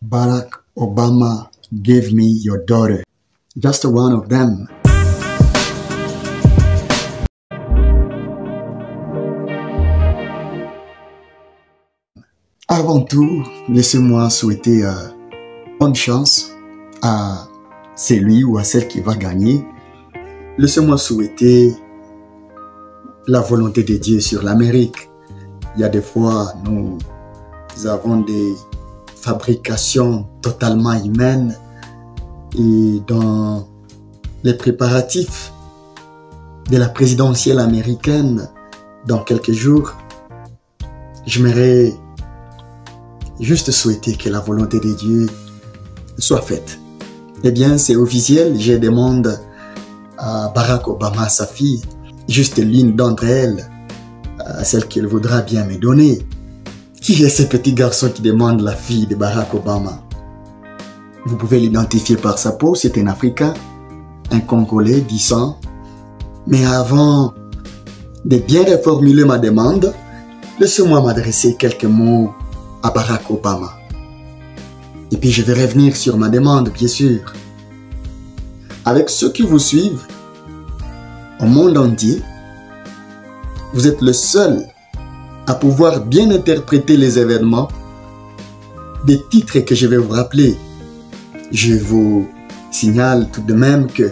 Barack Obama gave me your daughter. Just one of them. Avant tout, laissez-moi souhaiter bonne chance à celui ou à celle qui va gagner. Laissez-moi souhaiter la volonté de Dieu sur l'Amérique. Il y a des fois, nous avons des fabrications totalement humaines et dans les préparatifs de la présidentielle américaine dans quelques jours, j'aimerais juste souhaiter que la volonté de Dieu soit faite. Eh bien, c'est officiel, je demande à Barack Obama, sa fille, juste l'une d'entre elles, celle qu'il voudra bien me donner. Qui est ce petit garçon qui demande la fille de Barack Obama? Vous pouvez l'identifier par sa peau, c'est un Africain, un Congolais, 10 ans. Mais avant de bien reformuler ma demande, laissez-moi m'adresser quelques mots à Barack Obama. Et puis je vais revenir sur ma demande, bien sûr. Avec ceux qui vous suivent, au monde entier, vous êtes le seul à pouvoir bien interpréter les événements des titres que je vais vous rappeler. Je vous signale tout de même que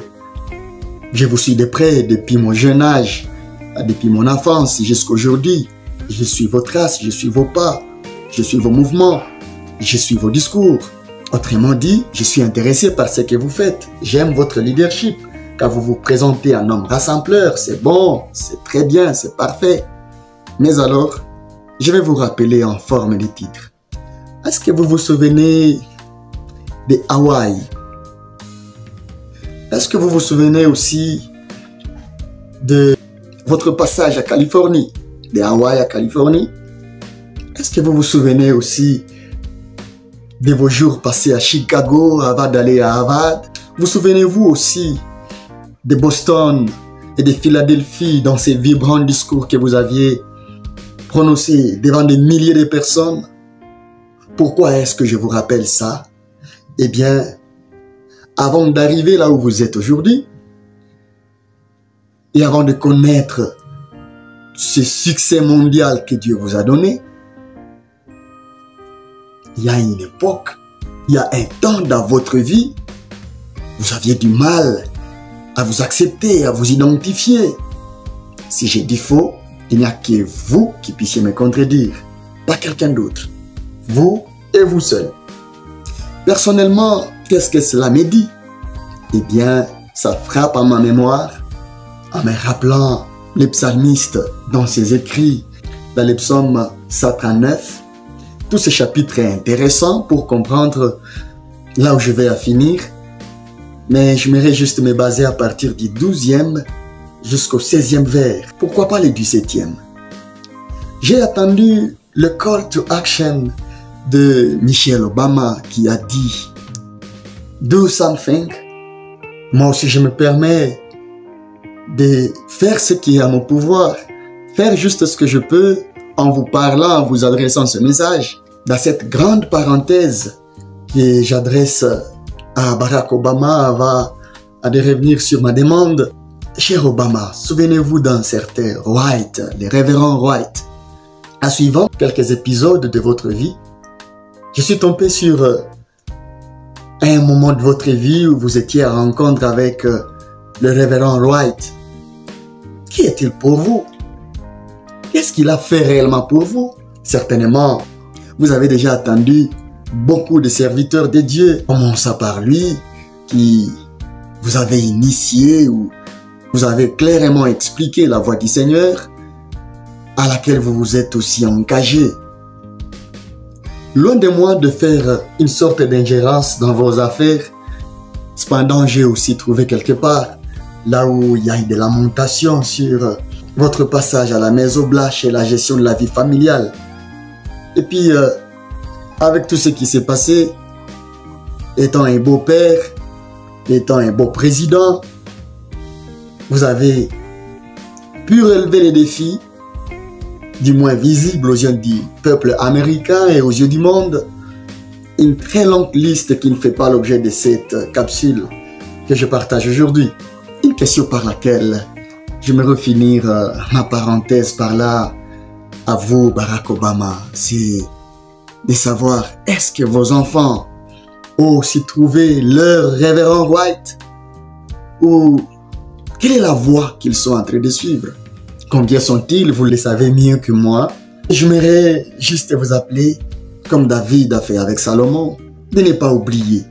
je vous suis de près depuis mon jeune âge, depuis mon enfance jusqu'à aujourd'hui. Je suis vos traces, je suis vos pas, je suis vos mouvements, je suis vos discours. Autrement dit, je suis intéressé par ce que vous faites. J'aime votre leadership. Quand vous vous présentez en homme rassembleur, c'est bon, c'est très bien, c'est parfait. Mais alors, je vais vous rappeler en forme de titre. Est-ce que vous vous souvenez de Hawaï? Est-ce que vous vous souvenez aussi de votre passage à Californie? De Hawaï à Californie? Est-ce que vous vous souvenez aussi de vos jours passés à Chicago avant d'aller à Harvard? Vous souvenez-vous aussi de Boston et de Philadelphie dans ces vibrants discours que vous aviez prononcés devant des milliers de personnes? Pourquoi est-ce que je vous rappelle ça? Eh bien, avant d'arriver là où vous êtes aujourd'hui, et avant de connaître ce succès mondial que Dieu vous a donné, il y a une époque, il y a un temps dans votre vie, vous aviez du mal à vous accepter, à vous identifier. Si j'ai dit faux, il n'y a que vous qui puissiez me contredire, pas quelqu'un d'autre. Vous et vous seul. Personnellement, qu'est-ce que cela me dit? Eh bien, ça frappe à ma mémoire en me rappelant les psalmistes dans ses écrits, dans le psaume 139. Tout ce chapitre est intéressant pour comprendre là où je vais à finir. Mais j'aimerais juste me baser à partir du 12e jusqu'au 16e vers. Pourquoi pas le 17e? J'ai attendu le call to action de Michelle Obama qui a dit « Do something ». Moi aussi je me permets de faire ce qui est à mon pouvoir, faire juste ce que je peux en vous parlant, en vous adressant ce message. Dans cette grande parenthèse que j'adresse à Barack Obama avant de revenir sur ma demande. Cher Obama, souvenez-vous d'un certain Wright, le révérend Wright. En suivant quelques épisodes de votre vie, je suis tombé sur un moment de votre vie où vous étiez en rencontre avec le révérend Wright. Qui est-il pour vous? Qu'est-ce qu'il a fait réellement pour vous? Certainement, vous avez déjà attendu beaucoup de serviteurs de Dieu. Commençant par lui, qui vous avez initié ou vous avez clairement expliqué la voie du Seigneur, à laquelle vous vous êtes aussi engagé. Loin de moi de faire une sorte d'ingérence dans vos affaires, cependant j'ai aussi trouvé quelque part, là où il y a eu des lamentations sur votre passage à la Maison Blanche et la gestion de la vie familiale. Et puis, avec tout ce qui s'est passé, étant un beau père, étant un beau président, vous avez pu relever les défis du moins visible aux yeux du peuple américain et aux yeux du monde. une très longue liste qui ne fait pas l'objet de cette capsule que je partage aujourd'hui. Une question par laquelle j'aimerais finir ma parenthèse par là à vous, Barack Obama, c'est de savoir, est-ce que vos enfants ont aussi trouvé leur révérend White? Ou quelle est la voie qu'ils sont en train de suivre? Combien sont-ils? Vous le savez mieux que moi. J'aimerais juste vous appeler, comme David a fait avec Salomon, de ne pas oublier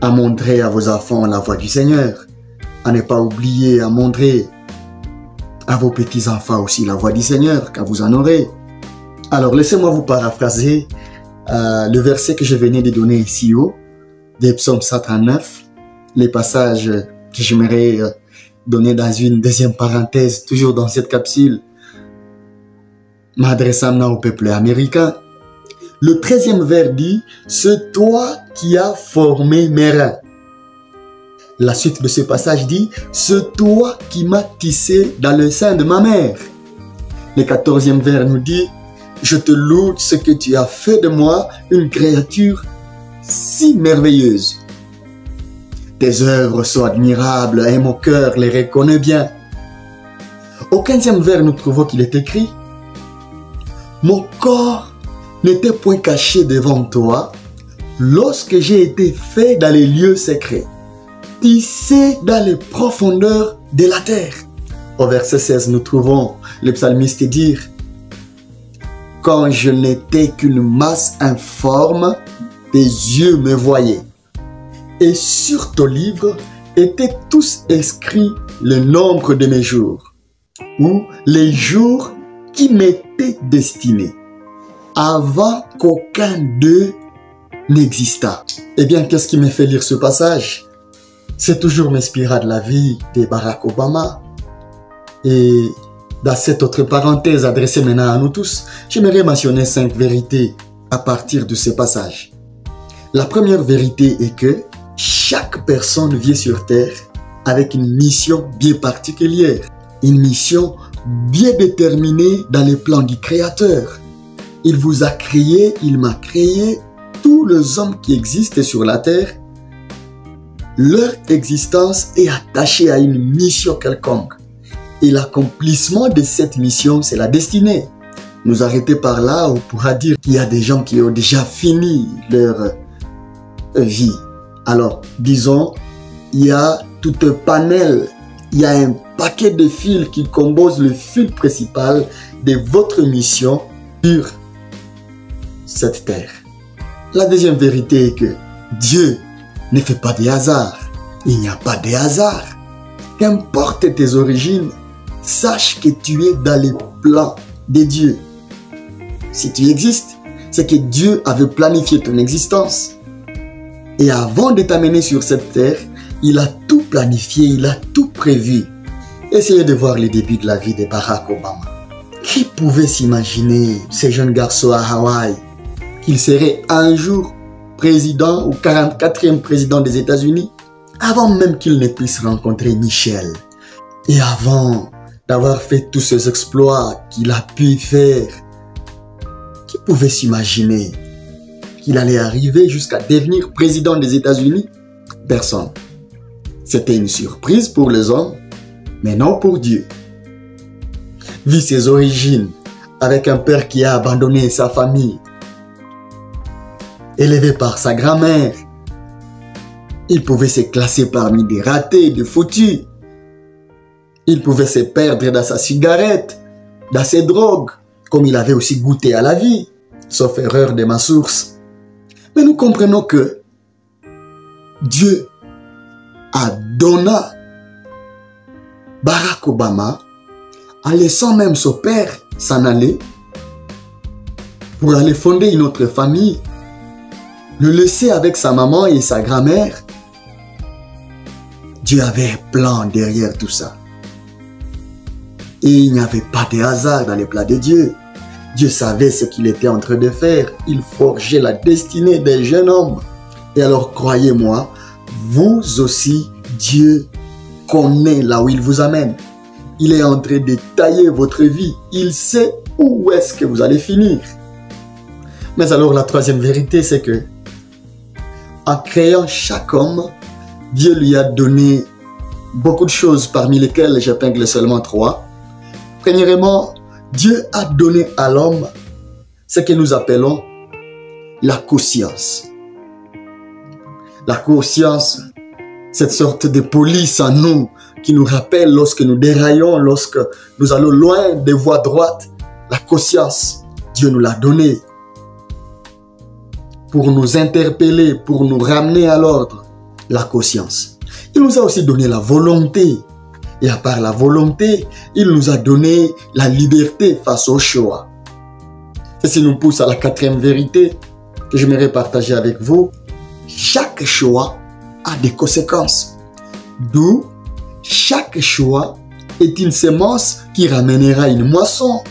à montrer à vos enfants la voie du Seigneur, à ne pas oublier à montrer à vos petits-enfants aussi la voie du Seigneur, quand vous en aurez. Alors, laissez-moi vous paraphraser le verset que je venais de donner ici haut, des psaumes 139, les passages que j'aimerais donner dans une deuxième parenthèse, toujours dans cette capsule, m'adressant au peuple américain. Le 13e vers dit, « C'est toi qui as formé mes reins. » La suite de ce passage dit, « C'est toi qui m'as tissé dans le sein de ma mère. » Le 14e vers nous dit, « Je te loue ce que tu as fait de moi une créature si merveilleuse. Tes œuvres sont admirables et mon cœur les reconnaît bien. » Au 15e vers, nous trouvons qu'il est écrit, « Mon corps n'était point caché devant toi lorsque j'ai été fait dans les lieux secrets, tissé dans les profondeurs de la terre. » Au verset 16, nous trouvons le psalmiste dire, « Quand je n'étais qu'une masse informe, tes yeux me voyaient. Et sur ton livre étaient tous inscrits le nombre de mes jours, ou les jours qui m'étaient destinés, avant qu'aucun d'eux n'existât. » Eh bien, qu'est-ce qui me fait lire ce passage? C'est toujours m'inspirant de la vie de Barack Obama. Et dans cette autre parenthèse adressée maintenant à nous tous, j'aimerais mentionner 5 vérités à partir de ce passage. La première vérité est que chaque personne vient sur Terre avec une mission bien particulière, une mission bien déterminée dans les plans du Créateur. Il vous a créé, il m'a créé, tous les hommes qui existent sur la Terre, leur existence est attachée à une mission quelconque. Et l'accomplissement de cette mission, c'est la destinée. Nous arrêter par là, on pourra dire qu'il y a des gens qui ont déjà fini leur vie. Alors, disons, il y a tout un panel, il y a un paquet de fils qui composent le fil principal de votre mission sur cette terre. La deuxième vérité est que Dieu ne fait pas de hasard. Il n'y a pas de hasard. Qu'importe tes origines, sache que tu es dans les plans de Dieu. Si tu existes, c'est que Dieu avait planifié ton existence. Et avant de t'amener sur cette terre, il a tout planifié, il a tout prévu. Essayez de voir les débuts de la vie de Barack Obama. Qui pouvait s'imaginer, ce jeune garçon à Hawaï, qu'il serait un jour président ou 44e président des États-Unis, avant même qu'il ne puisse rencontrer Michelle. Et avant d'avoir fait tous ces exploits qu'il a pu faire, qui pouvait s'imaginer qu'il allait arriver jusqu'à devenir président des États-Unis? Personne. C'était une surprise pour les hommes, mais non pour Dieu. Vu ses origines, avec un père qui a abandonné sa famille, élevé par sa grand-mère, il pouvait se classer parmi des ratés, des foutus. Il pouvait se perdre dans sa cigarette, dans ses drogues, comme il avait aussi goûté à la vie, sauf erreur de ma source. Mais nous comprenons que Dieu a donné Barack Obama en laissant même son père s'en aller pour aller fonder une autre famille, le laisser avec sa maman et sa grand-mère. Dieu avait un plan derrière tout ça. Et il n'y avait pas de hasard dans les plans de Dieu. Dieu savait ce qu'il était en train de faire. Il forgeait la destinée des jeunes hommes. Et alors, croyez-moi, vous aussi, Dieu connaît là où il vous amène. Il est en train de tailler votre vie. Il sait où est-ce que vous allez finir. Mais alors, la troisième vérité, c'est que en créant chaque homme, Dieu lui a donné beaucoup de choses, parmi lesquelles j'épingle seulement 3. Premièrement, Dieu a donné à l'homme ce que nous appelons la conscience. La conscience, cette sorte de police en nous qui nous rappelle lorsque nous déraillons, lorsque nous allons loin des voies droites. La conscience, Dieu nous l'a donnée pour nous interpeller, pour nous ramener à l'ordre. La conscience. Il nous a aussi donné la volonté. Et à part la volonté, il nous a donné la liberté face au choix. Ceci nous pousse à la 4e vérité que j'aimerais partager avec vous. Chaque choix a des conséquences. D'où chaque choix est une semence qui ramènera une moisson.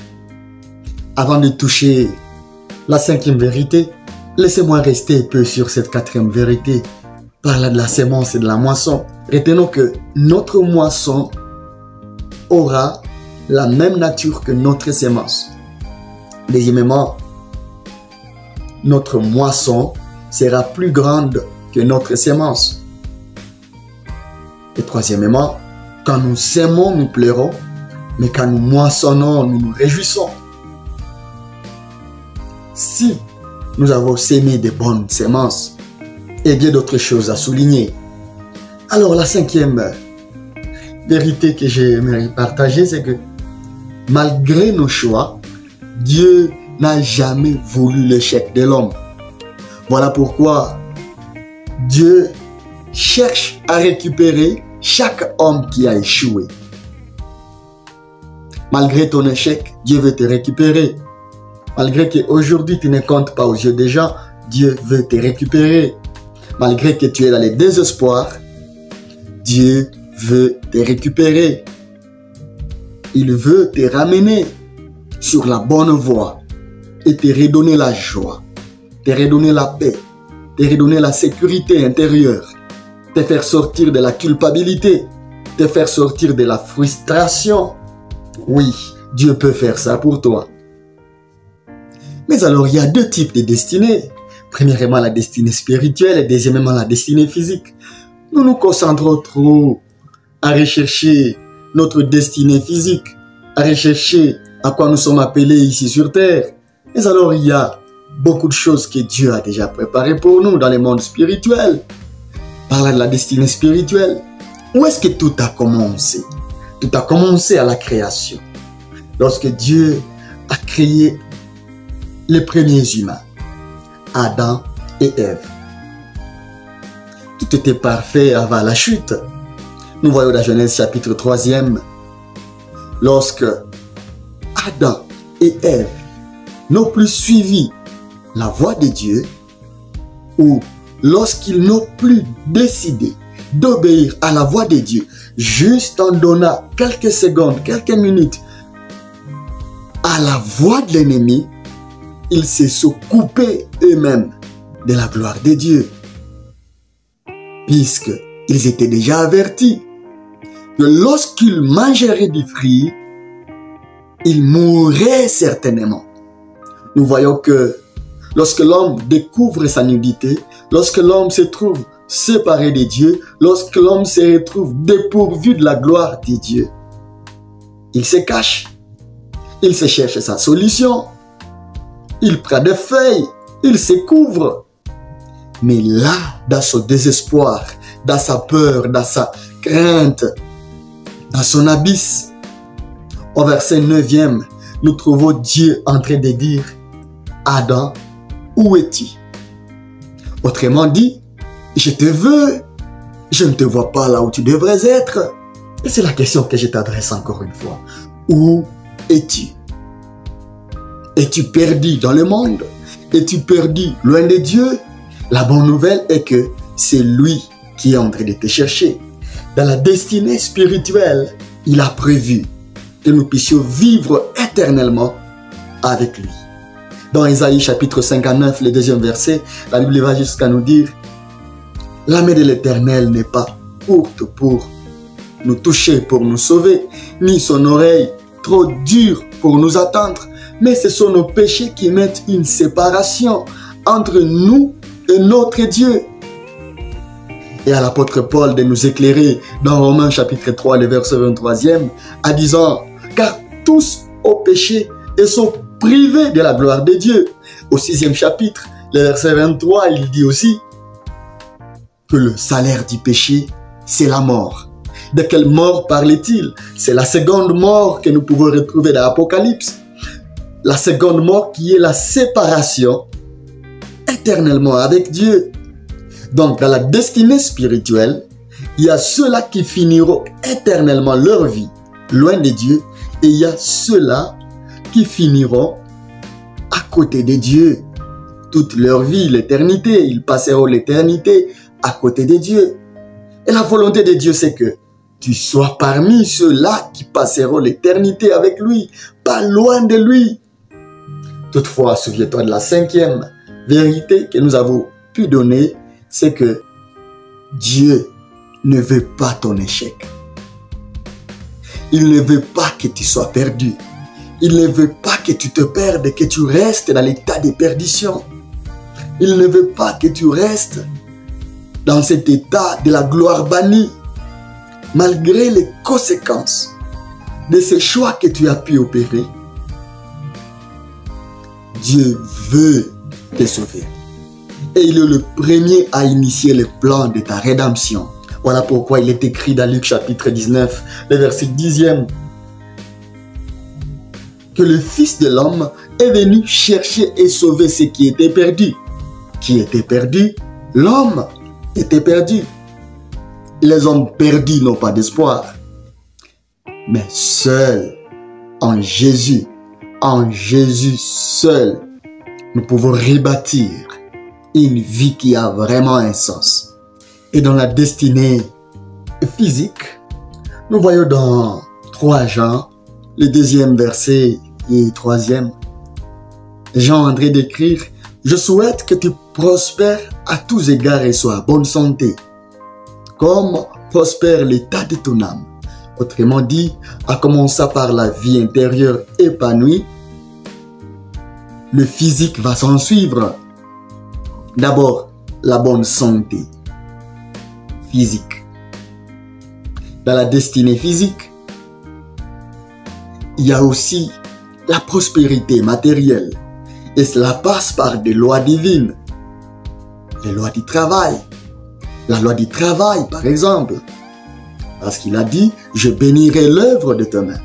Avant de toucher la 5e vérité, laissez-moi rester un peu sur cette 4e vérité. Parlant de la semence et de la moisson. Retenons que notre moisson aura la même nature que notre semence. Deuxièmement, notre moisson sera plus grande que notre semence. Et troisièmement, quand nous sémons, nous pleurons, mais quand nous moissonnons, nous nous réjouissons. Si nous avons sémé de bonnes semences, et bien d'autres choses à souligner. Alors la 5e vérité que j'aimerais partager, c'est que malgré nos choix, Dieu n'a jamais voulu l'échec de l'homme. Voilà pourquoi Dieu cherche à récupérer chaque homme qui a échoué. Malgré ton échec, Dieu veut te récupérer. Malgré qu'aujourd'hui tu ne comptes pas aux yeux des gens, Dieu veut te récupérer. Malgré que tu es dans les désespoirs, Dieu veut te récupérer. Il veut te ramener sur la bonne voie et te redonner la joie, te redonner la paix, te redonner la sécurité intérieure, te faire sortir de la culpabilité, te faire sortir de la frustration. Oui, Dieu peut faire ça pour toi. Mais alors, il y a 2 types de destinées. Premièrement, la destinée spirituelle et deuxièmement, la destinée physique. Nous nous concentrons trop à rechercher notre destinée physique, à rechercher à quoi nous sommes appelés ici sur terre. Mais alors, il y a beaucoup de choses que Dieu a déjà préparées pour nous dans le monde spirituel. Parlant de la destinée spirituelle, où est-ce que tout a commencé? Tout a commencé à la création. Lorsque Dieu a créé les premiers humains. Adam et Ève. Tout était parfait avant la chute. Nous voyons dans Genèse chapitre 3e, lorsque Adam et Ève n'ont plus suivi la voie de Dieu, ou lorsqu'ils n'ont plus décidé d'obéir à la voie de Dieu, juste en donnant quelques secondes, quelques minutes à la voie de l'ennemi, ils se sont coupés eux-mêmes de la gloire de Dieu. Puisqu'ils étaient déjà avertis que lorsqu'ils mangeraient du fruit, ils mourraient certainement. Nous voyons que lorsque l'homme découvre sa nudité, lorsque l'homme se trouve séparé de Dieu, lorsque l'homme se retrouve dépourvu de la gloire de Dieu, il se cache, il se cherche sa solution. Il prend des feuilles, il se couvre. Mais là, dans son désespoir, dans sa peur, dans sa crainte, dans son abysse, au verset 9e, nous trouvons Dieu en train de dire, Adam, où es-tu? Autrement dit, je te veux, je ne te vois pas là où tu devrais être. Et c'est la question que je t'adresse encore une fois. Où es-tu? Es-tu perdu dans le monde? Es-tu perdu loin de Dieu? La bonne nouvelle est que c'est lui qui est en train de te chercher. Dans la destinée spirituelle, il a prévu que nous puissions vivre éternellement avec lui. Dans Isaïe chapitre 59, le 2e verset, la Bible va jusqu'à nous dire « La main de l'Éternel n'est pas courte pour nous toucher, pour nous sauver, ni son oreille trop dure pour nous attendre. Mais ce sont nos péchés qui mettent une séparation entre nous et notre Dieu. et à l'apôtre Paul de nous éclairer dans Romains chapitre 3, le verset 23e, en disant « Car tous ont péché et sont privés de la gloire de Dieu ». Au 6e chapitre, le verset 23, il dit aussi que le salaire du péché, c'est la mort. De quelle mort parlait-il? C'est la seconde mort que nous pouvons retrouver dans l'Apocalypse. La seconde mort qui est la séparation éternellement avec Dieu. Donc, dans la destinée spirituelle, il y a ceux-là qui finiront éternellement leur vie loin de Dieu et il y a ceux-là qui finiront à côté de Dieu. Toute leur vie, l'éternité, ils passeront l'éternité à côté de Dieu. Et la volonté de Dieu, c'est que tu sois parmi ceux-là qui passeront l'éternité avec lui, pas loin de lui. Toutefois, souviens-toi de la 5e vérité que nous avons pu donner, c'est que Dieu ne veut pas ton échec. Il ne veut pas que tu sois perdu. Il ne veut pas que tu te perdes, que tu restes dans l'état de perdition. Il ne veut pas que tu restes dans cet état de la gloire bannie, malgré les conséquences de ces choix que tu as pu opérer. Dieu veut te sauver. Et il est le premier à initier le plan de ta rédemption. Voilà pourquoi il est écrit dans Luc chapitre 19, le verset 10e, que le Fils de l'homme est venu chercher et sauver ce qui était perdu. Qui était perdu? L'homme était perdu. Les hommes perdus n'ont pas d'espoir. Mais seul en Jésus seul, nous pouvons rebâtir une vie qui a vraiment un sens. Et dans la destinée physique, nous voyons dans 3 Jean, le 2e verset et 3e, Jean en train d'écrire « Je souhaite que tu prospères à tous égards et sois en bonne santé, comme prospère l'état de ton âme. » Autrement dit, en commençant par la vie intérieure épanouie, le physique va s'en suivre. D'abord, la bonne santé physique. Dans la destinée physique, il y a aussi la prospérité matérielle. Et cela passe par des lois divines. Les lois du travail. La loi du travail, par exemple. Parce qu'il a dit, je bénirai l'œuvre de tes mains.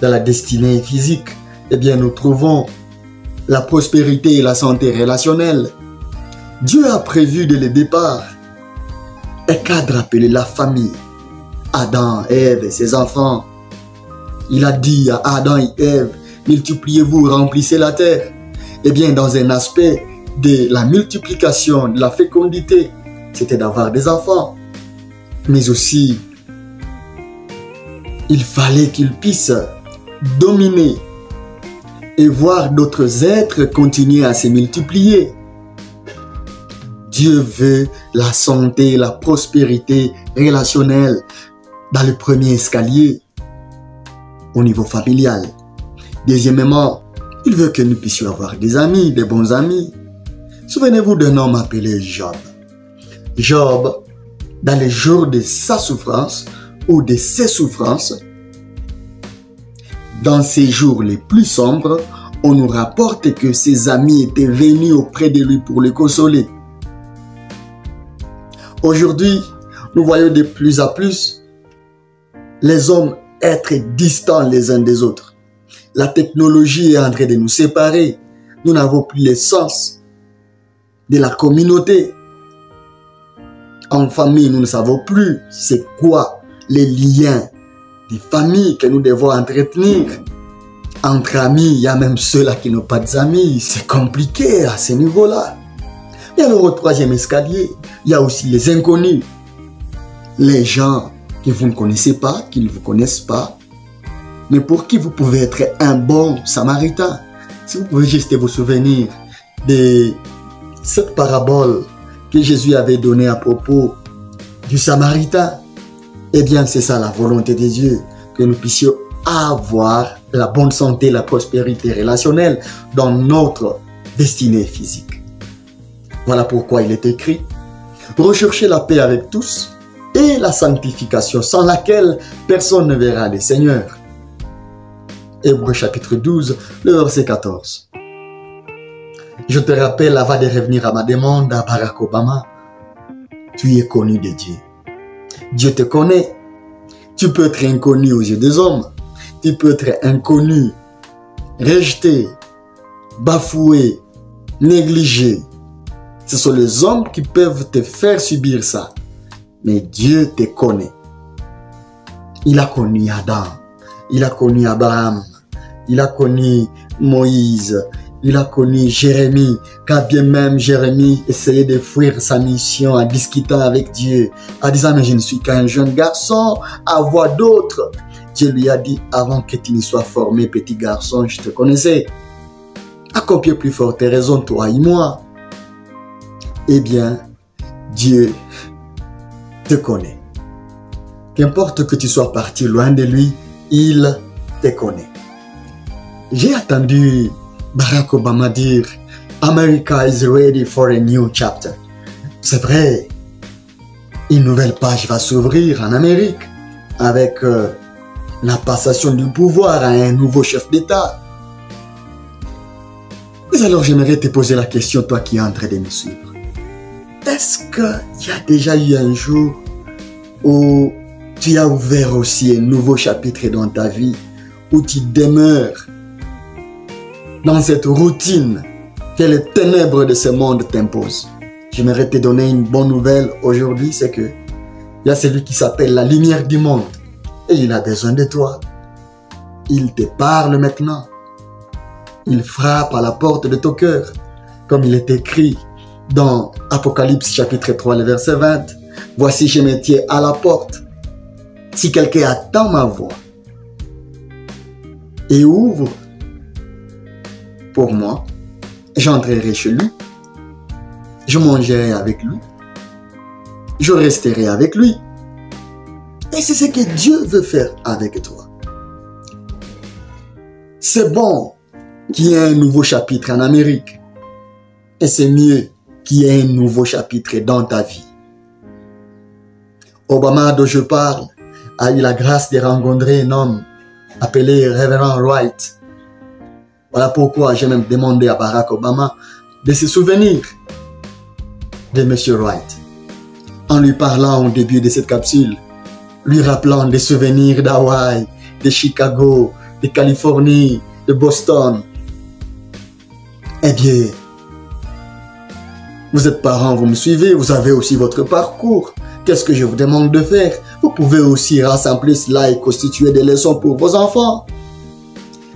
Dans la destinée physique, eh bien, nous trouvons la prospérité et la santé relationnelle. Dieu a prévu dès le départ un cadre appelé la famille. Adam, Ève et ses enfants. Il a dit à Adam et Ève, multipliez-vous, remplissez la terre. Eh bien, dans un aspect de la multiplication, de la fécondité, c'était d'avoir des enfants. Mais aussi, il fallait qu'ils puissent dominer et voir d'autres êtres continuer à se multiplier. Dieu veut la santé, la prospérité relationnelle dans le premier escalier au niveau familial. Deuxièmement, il veut que nous puissions avoir des amis, des bons amis. Souvenez-vous d'un homme appelé Job. Job, dans les jours de sa souffrance ou de ses souffrances, dans ces jours les plus sombres, on nous rapporte que ses amis étaient venus auprès de lui pour le consoler. Aujourd'hui, nous voyons de plus en plus les hommes être distants les uns des autres. La technologie est en train de nous séparer. Nous n'avons plus le sens de la communauté. En famille, nous ne savons plus c'est quoi les liens des familles que nous devons entretenir. Entre amis, il y a même ceux-là qui n'ont pas d'amis. C'est compliqué à ce niveau-là. Et alors au troisième escalier, il y a aussi les inconnus. Les gens que vous ne connaissez pas, qui ne vous connaissent pas, mais pour qui vous pouvez être un bon samaritain. Si vous pouvez juste vous souvenir de cette parabole que Jésus avait donnée à propos du samaritain, eh bien c'est ça la volonté de Dieu, que nous puissions avoir la bonne santé, la prospérité relationnelle dans notre destinée physique. Voilà pourquoi il est écrit, Recherchez la paix avec tous et la sanctification, sans laquelle personne ne verra le Seigneur. Hébreux chapitre 12, le verset 14. Je te rappelle, avant de revenir à ma demande à Barack Obama, tu es connu de Dieu. Dieu te connaît. Tu peux être inconnu aux yeux des hommes. Tu peux être inconnu, rejeté, bafoué, négligé. Ce sont les hommes qui peuvent te faire subir ça. Mais Dieu te connaît. Il a connu Adam. Il a connu Abraham. Il a connu Moïse. Il a connu Jérémie. Quand bien même Jérémie essayait de fuir sa mission en discutant avec Dieu, en disant mais je ne suis qu'un jeune garçon, à voix d'autres. Dieu lui a dit avant que tu ne sois formé petit garçon, je te connaissais. À combien plus forte raison toi et moi? Eh bien, Dieu te connaît. Qu'importe que tu sois parti loin de lui, il te connaît. J'ai entendu Barack Obama dire America is ready for a new chapter. C'est vrai, une nouvelle page va s'ouvrir en Amérique avec la passation du pouvoir à un nouveau chef d'État. Mais alors j'aimerais te poser la question, toi qui es en train de me suivre. Est-ce qu'il y a déjà eu un jour où tu as ouvert aussi un nouveau chapitre dans ta vie, où tu demeures dans cette routine que les ténèbres de ce monde t'imposent? J'aimerais te donner une bonne nouvelle aujourd'hui, c'est que il y a celui qui s'appelle la lumière du monde et il a besoin de toi. Il te parle maintenant. Il frappe à la porte de ton cœur, comme il est écrit dans Apocalypse chapitre 3, le verset 20. Voici, je me tiens à la porte. Si quelqu'un attend ma voix et ouvre pour moi, j'entrerai chez lui, je mangerai avec lui, je resterai avec lui. Et c'est ce que Dieu veut faire avec toi. C'est bon qu'il y ait un nouveau chapitre en Amérique. Et c'est mieux qu'il y ait un nouveau chapitre dans ta vie. Obama, dont je parle, a eu la grâce de rencontrer un homme appelé Révérend Wright. Voilà pourquoi j'ai même demandé à Barack Obama de se souvenir de M. Wright. En lui parlant au début de cette capsule, lui rappelant des souvenirs d'Hawaï, de Chicago, de Californie, de Boston. Eh bien, vous êtes parents, vous me suivez, vous avez aussi votre parcours. Qu'est-ce que je vous demande de faire? Vous pouvez aussi rassembler cela et constituer des leçons pour vos enfants.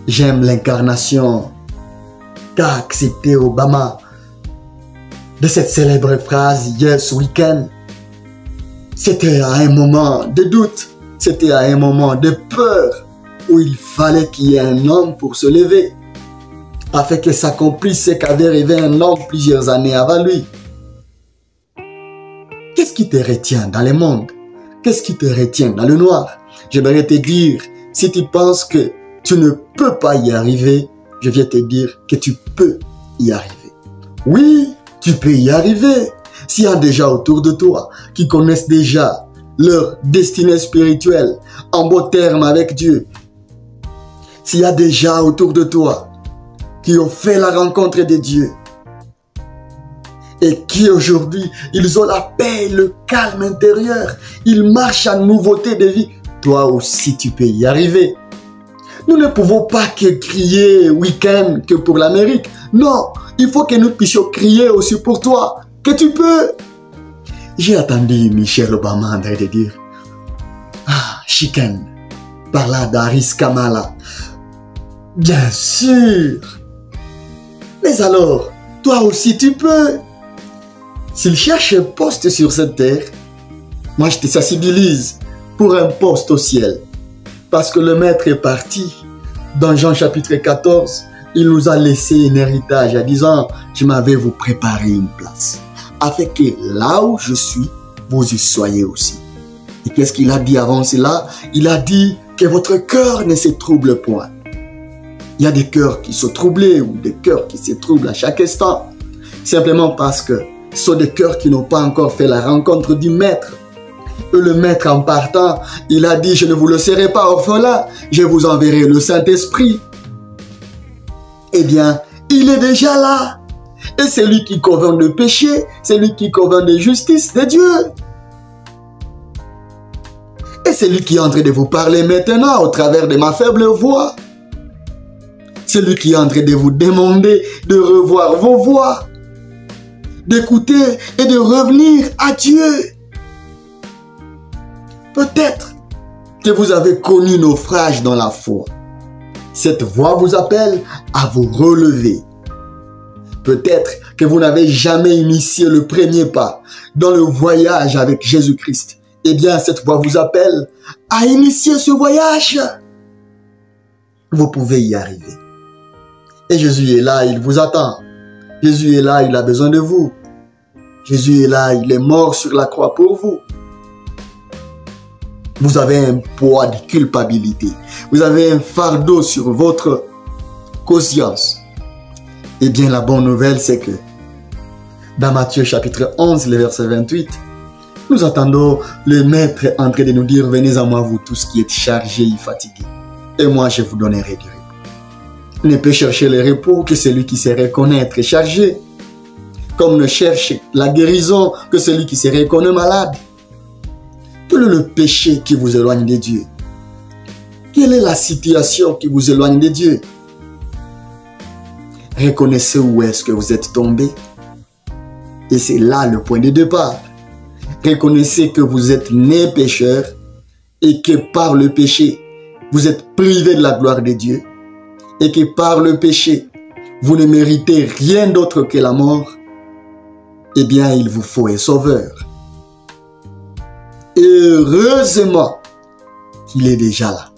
J'aime l'incarnation qu'a accepté Obama de cette célèbre phrase hier ce week-end. C'était à un moment de doute, c'était à un moment de peur où il fallait qu'il y ait un homme pour se lever afin que s'accomplisse ce qu'avait rêvé un homme plusieurs années avant lui. Qu'est-ce qui te retient dans le monde? Qu'est-ce qui te retient dans le noir? J'aimerais te dire, si tu penses que tu ne peux pas y arriver, je viens te dire que tu peux y arriver. Oui, tu peux y arriver. S'il y a des gens autour de toi qui connaissent déjà leur destinée spirituelle en beaux termes avec Dieu, s'il y a des gens autour de toi qui ont fait la rencontre de Dieu et qui aujourd'hui, ils ont la paix, le calme intérieur, ils marchent en nouveauté de vie, toi aussi tu peux y arriver. Nous ne pouvons pas que crier week-end que pour l'Amérique. Non, il faut que nous puissions crier aussi pour toi, que tu peux. J'ai attendu Michelle Obama en train de dire, ah, chicken, par là d'Aris Kamala. Bien sûr. Mais alors, toi aussi tu peux. S'il cherche un poste sur cette terre, moi je te sensibilise pour un poste au ciel. Parce que le maître est parti. Dans Jean chapitre 14, il nous a laissé un héritage en disant, je m'avais vous préparé une place. Afin que là où je suis, vous y soyez aussi. Et qu'est-ce qu'il a dit avant cela? Il a dit que votre cœur ne se trouble point. Il y a des cœurs qui sont troublés ou des cœurs qui se troublent à chaque instant. Simplement parce que Ce sont des cœurs qui n'ont pas encore fait la rencontre du Maître. Et le Maître, en partant, il a dit, je ne vous laisserai pas orphelin, je vous enverrai le Saint-Esprit. Eh bien, il est déjà là. Et c'est lui qui convainc de péché, c'est lui qui convainc de justice de Dieu. Et c'est lui qui est en train de vous parler maintenant au travers de ma faible voix. C'est lui qui est en train de vous demander de revoir vos voix, d'écouter et de revenir à Dieu. Peut-être que vous avez connu naufrage dans la foi. Cette voix vous appelle à vous relever. Peut-être que vous n'avez jamais initié le premier pas dans le voyage avec Jésus-Christ. Eh bien, cette voix vous appelle à initier ce voyage. Vous pouvez y arriver. Et Jésus est là, il vous attend. Jésus est là, il a besoin de vous. Jésus est là, il est mort sur la croix pour vous. Vous avez un poids de culpabilité. Vous avez un fardeau sur votre conscience. Eh bien, la bonne nouvelle, c'est que dans Matthieu chapitre 11, le verset 28, nous entendons le Maître en train de nous dire, venez à moi, vous tous qui êtes chargés et fatigués, et moi je vous donnerai du repos. Ne peut chercher le repos que celui qui sait reconnaître et chargé, comme ne cherche la guérison que celui qui se reconnaît malade. Quel est le péché qui vous éloigne de Dieu? Quelle est la situation qui vous éloigne de Dieu? Reconnaissez où est-ce que vous êtes tombé. Et c'est là le point de départ. Reconnaissez que vous êtes né pécheur et que par le péché, vous êtes privé de la gloire de Dieu et que par le péché, vous ne méritez rien d'autre que la mort. Eh bien, il vous faut un sauveur. Et heureusement qu'il est déjà là.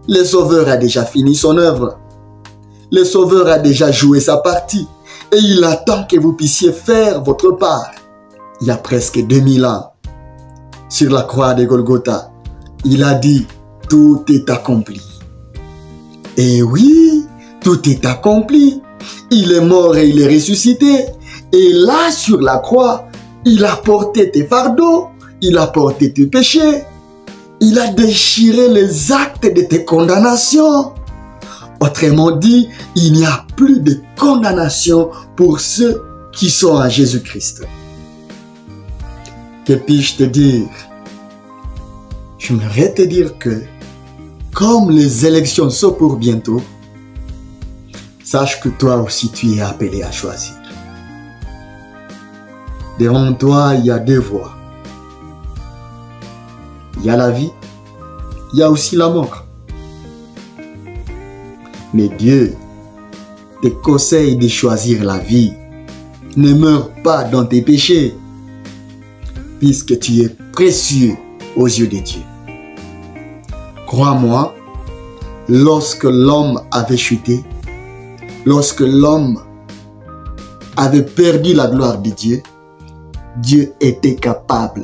Le sauveur a déjà fini son œuvre. Le sauveur a déjà joué sa partie. Et il attend que vous puissiez faire votre part. Il y a presque 2000 ans, sur la croix de Golgotha, il a dit, tout est accompli. Et oui, tout est accompli. Il est mort et il est ressuscité. Et là, sur la croix, il a porté tes fardeaux, il a porté tes péchés, il a déchiré les actes de tes condamnations. Autrement dit, il n'y a plus de condamnation pour ceux qui sont en Jésus-Christ. Que puis-je te dire? J'aimerais te dire que, comme les élections sont pour bientôt, sache que toi aussi tu es appelé à choisir. Devant toi, il y a deux voies. Il y a la vie, il y a aussi la mort. Mais Dieu te conseille de choisir la vie. Ne meurs pas dans tes péchés, puisque tu es précieux aux yeux de Dieu. Crois-moi, lorsque l'homme avait chuté, lorsque l'homme avait perdu la gloire de Dieu, Dieu était capable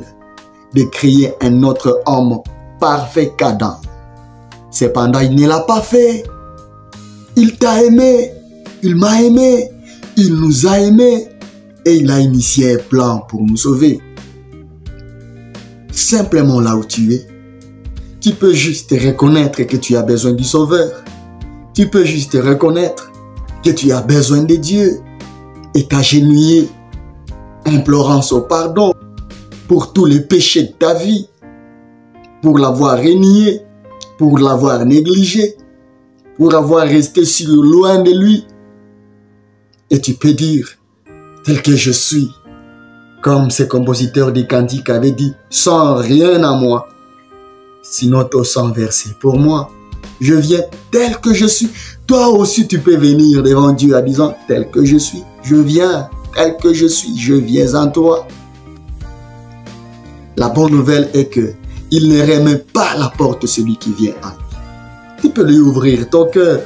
de créer un autre homme parfait qu'Adam. Cependant, il ne l'a pas fait. Il t'a aimé, il m'a aimé, il nous a aimés et il a initié un plan pour nous sauver. Simplement là où tu es, tu peux juste reconnaître que tu as besoin du Sauveur. Tu peux juste reconnaître que tu as besoin de Dieu et t'agenouiller, implorant son pardon pour tous les péchés de ta vie, pour l'avoir renié, pour l'avoir négligé, pour avoir resté si loin de lui. Et tu peux dire, tel que je suis, comme ces compositeurs des cantiques avaient dit, sans rien à moi, sinon ton sang versé pour moi. Je viens tel que je suis. Toi aussi tu peux venir devant Dieu en disant, tel que je suis, je viens, tel que je suis, je viens en toi. La bonne nouvelle est que il ne remet pas à la porte celui qui vient en lui. Tu peux lui ouvrir ton cœur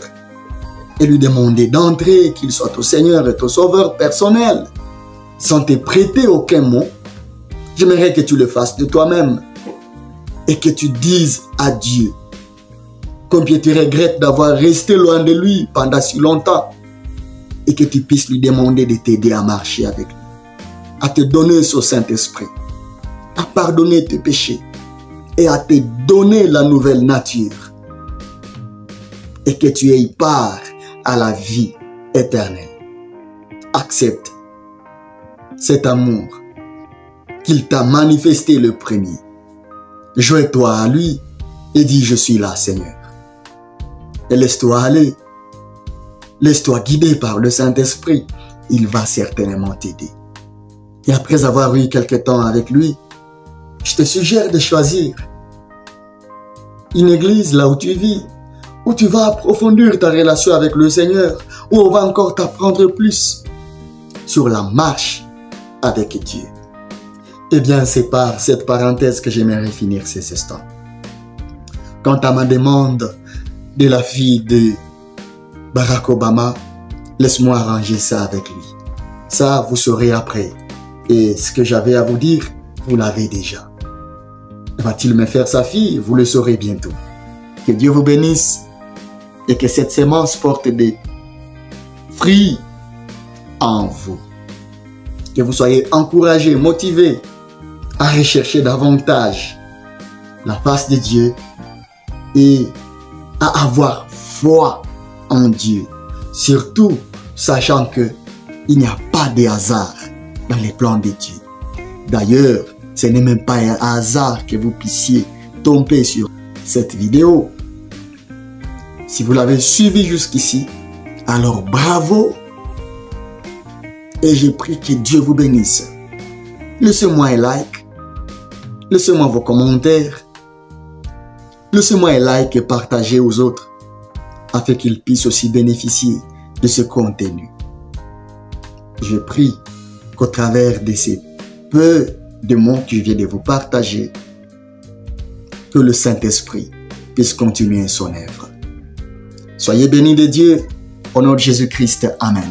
et lui demander d'entrer, qu'il soit ton Seigneur et ton Sauveur personnel, sans te prêter aucun mot. J'aimerais que tu le fasses de toi-même et que tu dises à Dieu combien tu regrettes d'avoir resté loin de lui pendant si longtemps et que tu puisses lui demander de t'aider à marcher avec lui. à te donner ce Saint-Esprit, à pardonner tes péchés et à te donner la nouvelle nature et que tu aies part à la vie éternelle. Accepte cet amour qu'il t'a manifesté le premier. Joins-toi à lui et dis: je suis là, Seigneur. Et laisse-toi aller. Laisse-toi guider par le Saint-Esprit. Il va certainement t'aider. Et après avoir eu quelque temps avec lui, je te suggère de choisir une église là où tu vis, où tu vas approfondir ta relation avec le Seigneur, où on va encore t'apprendre plus sur la marche avec Dieu. Eh bien, c'est par cette parenthèse que j'aimerais finir ces instants. Quant à ma demande de la fille de Barack Obama, laisse-moi arranger ça avec lui. Ça, vous saurez après. Et ce que j'avais à vous dire, vous l'avez déjà. Va-t-il me faire sa fille? Vous le saurez bientôt. Que Dieu vous bénisse et que cette sémence porte des fruits en vous. Que vous soyez encouragés, motivés à rechercher davantage la face de Dieu et à avoir foi en Dieu. Surtout, sachant que il n'y a pas de hasard dans les plans de Dieu. D'ailleurs, ce n'est même pas un hasard que vous puissiez tomber sur cette vidéo. Si vous l'avez suivi jusqu'ici, alors bravo. Et je prie que Dieu vous bénisse. Laissez-moi un like. Laissez-moi vos commentaires. Laissez-moi un like et partagez aux autres afin qu'ils puissent aussi bénéficier de ce contenu. Je prie qu'au travers de ces peu de mots que je viens de vous partager, que le Saint-Esprit puisse continuer son œuvre. Soyez bénis de Dieu, au nom de Jésus-Christ. Amen.